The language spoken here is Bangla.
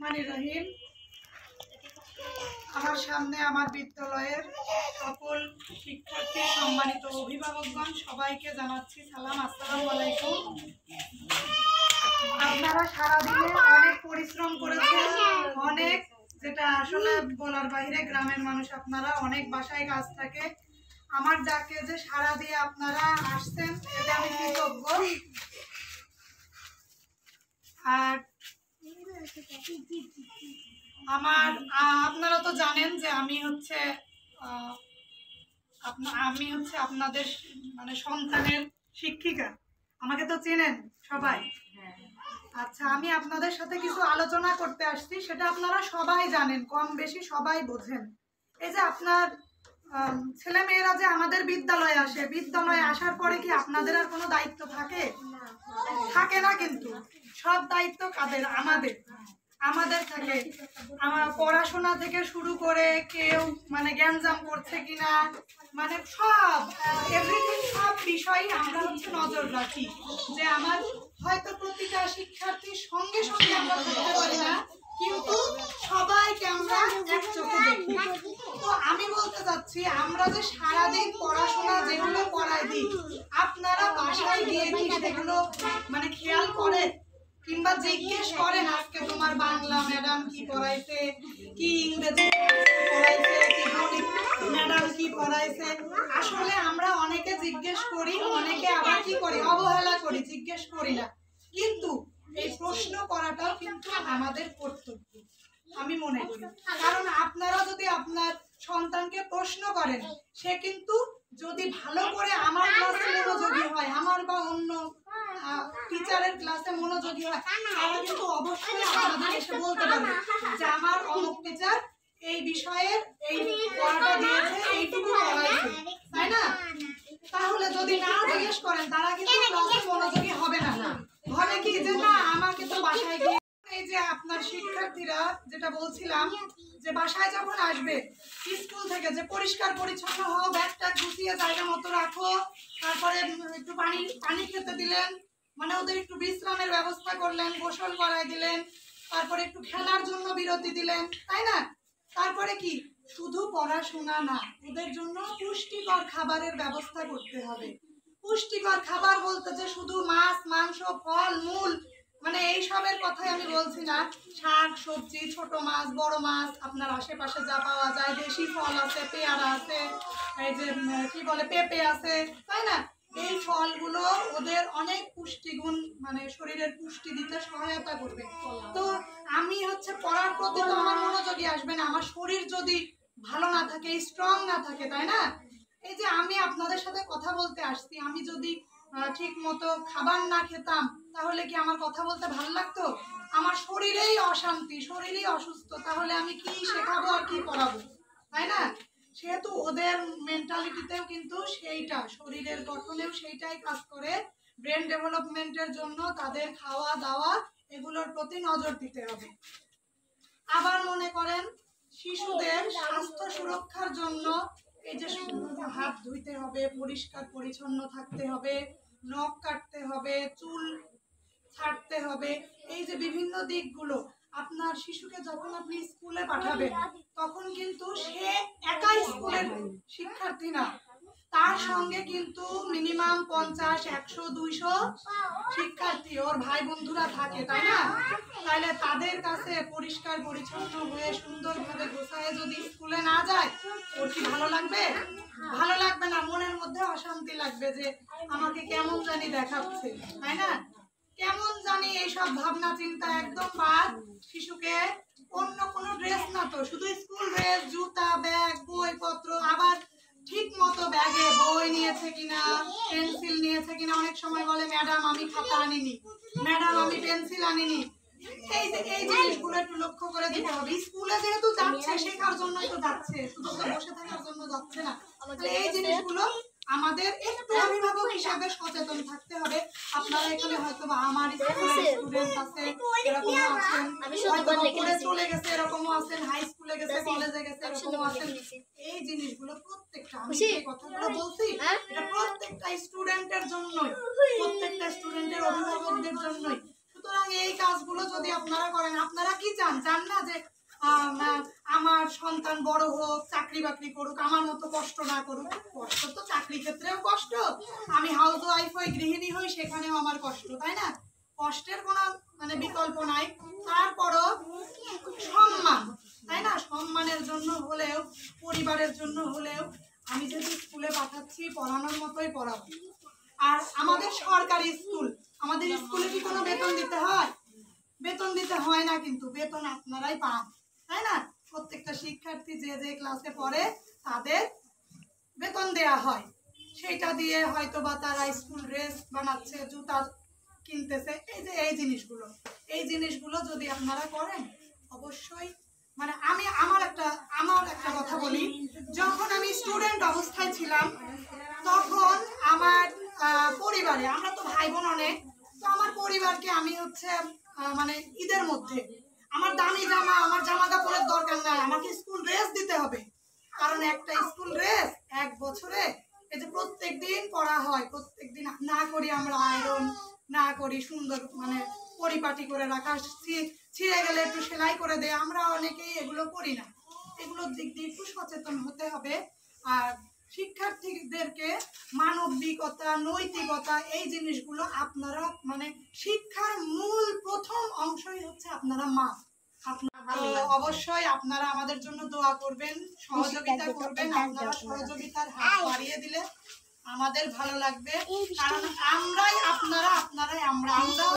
রহমানির রহিম। আমার সামনে আমার বিদ্যালয়ের সকল শিক্ষার্থী, সম্মানিত অভিভাবকগণ, সবাইকে জানাচ্ছি সালাম, আসসালামু আলাইকুম। আপনারা সারাদিনে অনেক পরিশ্রম করেছেন, অনেক, যেটা আসলে বলার বাইরে। গ্রামের মানুষ আপনারা, অনেক বাসায় কাজ থাকে। আমার ডাকে যে সারা দিয়ে আপনারা আসছেন, এটা আমি কৃতজ্ঞ। আর আপনারা তো জানেন যে আমি হচ্ছে আপনাদের মানে সন্তানের শিক্ষিকা। আমাকে তো চেনেন সবাই। আচ্ছা, আমি আপনাদের সাথে কিছু আলোচনা করতে আসছি, সেটা আপনারা সবাই জানেন, কম বেশি সবাই বোঝেন। এই যে আপনার ছেলে মেয়েরা যে আমাদের বিদ্যালয়ে আসে, বিদ্যালয়ে আসার পরে কি আপনাদের আর কোনো দায়িত্ব থাকে? থাকে না। কিন্তু সব দায়িত্ব কাদের? আমাদের থাকে। আমার পড়াশোনা থেকে শুরু করে কেউ মানে গ্যাঞ্জাম করছে কিনা, মানে সব এভরিথিং, সব বিষয়ই আমরা হচ্ছে নজর রাখি। যে আমার হয়তো প্রতিটা শিক্ষার্থীর সঙ্গে সঙ্গে আমরা থাকতে পারি না, কিন্তু সবাইকে আমরা এক চোখে দেখি। তো আমি বলতে চাচ্ছি, আমরা যে সারাদিন পড়াশোনা যেগুলো পড়াই দিই, আপনারা বাসায় গিয়ে কি সেগুলো মানে খেয়াল করেন কিংবা জিজ্ঞেস করেন আজকে তোমার বাংলা ম্যাডাম কি পড়াইছে, কি ইংরেজি পড়াইছে, কি গণিত ম্যাডাম কি পড়াইছে? আসলে আমরা অনেকে জিজ্ঞেস করি, অনেকে আবার কি করি, অবহেলা করি, জিজ্ঞেস করি না। কিন্তু এই প্রশ্ন করাটাও কিন্তু আমাদের কর্তব্য আমি মনে করি। কারণ আপনারা যদি আপনার সন্তানকে প্রশ্ন করেন, সে কিন্তু যদি ভালো করে আমার ক্লাসে মনোযোগী হয়, আমার বা অন্য টিচারের ক্লাসে মনোযোগী হয়, তারা কিন্তু অবশ্যই আমাদের এসে বলতে পারবে যে আমার অমুক টিচার এই বিষয়ের এই পড়াটা দিয়েছে, এইটুকু পড়াইছে, তাই না? তাহলে যদি না জিজ্ঞেস করেন, তারা কিন্তু ক্লাসে মনোযোগী হবে না। হবে কি যে না, আমাকে তো বাসায় গিয়ে, এই যে আপনার শিক্ষার্থীরা যেটা বলছিলাম, যে বাসায় যখন আসবে স্কুল থেকে, যে পরিষ্কার পরিচ্ছন্ন হও, ব্যাগটা গুছিয়ে জায়গা মতো রাখো, তারপরে একটু পানি খেতে দিলেন, মানে ওদের একটু বিশ্রামের ব্যবস্থা করলেন, গোসল করাই দিলেন, তারপরে একটু খেলার জন্য বিরতি দিলেন, তাই না? তারপরে কি শুধু পড়াশোনা না, ওদের জন্য পুষ্টিকর খাবারের ব্যবস্থা করতে হবে। পুষ্টিকর খাবার বলতে যে শুধু মাছ, মাংস, ফল মূল, মানে এইসবের কথাই আমি বলছি না। শাক সবজি, ছোট মাছ, বড় মাছ, আপনার আশেপাশে যা পাওয়া যায়, দেশি ফল আছে, পেয়ারা আছে, এই যে কি বলে পেঁপে আছে, তাই না? এই ফলগুলো ওদের অনেক পুষ্টিগুণ, মানে শরীরের পুষ্টি দিতে সহায়তা করবে। তো আমি হচ্ছে পড়ার প্রতি তো আমার মনোযোগী আসবে না, আমার শরীর যদি ভালো না থাকে, স্ট্রং না থাকে, তাই না? এই যে আমি আপনাদের সাথে কথা বলতে আসছি, আমি যদি ঠিক মতো খাবার না খেতাম, তাহলে কি আমার কথা বলতে ভালো লাগতো? আমার শরীরেই অশান্তি, শরীরেই অসুস্থ, তাহলে আমি কি শেখাবো আর কি পড়াবো, তাই না? সেহেতু ওদের মেন্টালিটিতেও কিন্তু সেইটা, শরীরের গঠনেও সেইটাই কাজ করে। ব্রেন ডেভেলপমেন্টের জন্য তাদের খাওয়া দাওয়া এগুলোর প্রতি নজর দিতে হবে। আবার মনে করেন শিশুদের স্বাস্থ্য সুরক্ষার জন্য এই যে হাত ধুইতে হবে, পরিষ্কার পরিচ্ছন্ন থাকতে হবে, নখ কাটতে হবে, চুল ছাড়তে হবে, এই যে বিভিন্ন দিকগুলো, আপনার শিশুকে যখন আপনি স্কুলে পাঠাবেন, তখন কিন্তু সে একাই স্কুলের শিক্ষার্থী না, তার সঙ্গে কিন্তু মিনিমাম 50, 100, 200 শিক্ষার্থী, ওর ভাই বন্ধুরা থাকে, তাই না? তাহলে তাদের কাছে পরিষ্কার পরিচ্ছন্ন হয়ে সুন্দরভাবে গোছায় যদি স্কুলে না যায়, ওর কি ভালো লাগবে? ভালো লাগবে না, মনের মধ্যে অশান্তি লাগবে, যে আমাকে কেমন জানি দেখাচ্ছে, তাই না? কেমন জানি, এইসব ভাবনা চিন্তা একদম বাদ। শিশুকে অন্য কোনো ড্রেস না, তো শুধু স্কুল ড্রেস, জুতা, ব্যাগ, বইপত্র, আবার ঠিক মতো ব্যাগে বই নিয়েছে কিনা, পেন্সিল নিয়েছে কিনা। অনেক সময় বলে ম্যাডাম আমি খাতা আনিনি, ম্যাডাম আমি পেন্সিল আনিনি। এই জিনিসগুলো একটু লক্ষ্য করে দিতে হবে। স্কুলে যেহেতু যাচ্ছে, শেখার জন্যই তো যাচ্ছে, শুধু তো বসে থাকার জন্য যাচ্ছে না। এই জিনিসগুলো আমাদের একটু অভিভাবক হিসাবে সচেতন থাকতে হবে। আপনারা এখানে হয়তো বা আমার স্কুলের স্টুডেন্ট আছে, এরকমও আছেন, হয়তো পড়ে চলে গেছে, এরকমও আছেন, হাই স্কুলে গেছে, কলেজে গেছে, এরকমও আছেন। এই জিনিসগুলো প্রত্যেকটা, আমি যে কথাগুলো বলছি, এটা প্রত্যেকটা স্টুডেন্টের জন্যই, প্রত্যেকটা স্টুডেন্টের অভিভাবকদের জন্যই। সুতরাং এই কাজগুলো যদি আপনারা করেন, আপনারা কি চান? চান? চান না যে আমার সন্তান বড় হোক, চাকরি বাকরি করুক, আমার মতো কষ্ট না করুক? কষ্ট তো চাকরি ক্ষেত্রেও কষ্ট, আমি হাউস ওয়াইফ হই, গৃহিণী হই, সেখানেও আমার কষ্ট, তাই না? কষ্টের কোনো মানে বিকল্প নাই। তারপরও সম্মান, তাই না? সম্মানের জন্য হলেও, পরিবারের জন্য হলেও আমি যদি স্কুলে পাঠাচ্ছি, পড়ানোর মতোই পড়াবো। আর আমাদের সরকারি স্কুল, আমাদের স্কুলে কি কোনো বেতন দিতে হয়? বেতন দিতে হয় না, কিন্তু বেতন আপনারাই পান, তাই না? প্রত্যেকটা শিক্ষার্থী যে যে ক্লাসে পড়ে তাদের বেতন দেয়া হয়, সেটা দিয়ে হয়তো বা তারা স্কুল ড্রেস বানাচ্ছে, জুতা কিনতেছে, এই যে এই জিনিসগুলো যদি আপনারা করেন, অবশ্যই মানে আমার একটা কথা বলি, যখন আমি স্টুডেন্ট অবস্থায় ছিলাম তখন আমার পরিবারে, আমরা তো ভাই বোন অনেক, তো আমার পরিবারকে আমি হচ্ছে মানে ঈদের মধ্যে আমার দামি জামা, আমার জামা কাপড়ের দরকার নাই, আমাকে স্কুল ড্রেস দিতে হবে। কারণ একটা স্কুল ড্রেস এক বছরে, এই যে প্রত্যেক দিন পড়া হয়, প্রত্যেক দিন না করি আমরা আয়রন, না করি সুন্দর মানে পরিপাটি করে রাখা, ছিঁড়ে গেলে একটু সেলাই করে দেয়, আমরা অনেকেই এগুলো করি না। এগুলোর দিক দিয়ে একটু সচেতন হতে হবে। আর শিক্ষার্থীদেরকে মানবিকতা, নৈতিকতা, এই জিনিসগুলো আপনারা মানে শিক্ষার মূল প্রথম অংশই হচ্ছে আপনারা মা। অবশ্যই আপনারা আমাদের জন্য দোয়া করবেন, সহযোগিতা করবেন। আপনারা সহযোগিতার হাত বাড়িয়ে দিলে আমাদের ভালো লাগবে, কারণ আমরাই আপনারাই আমরা, আমরাও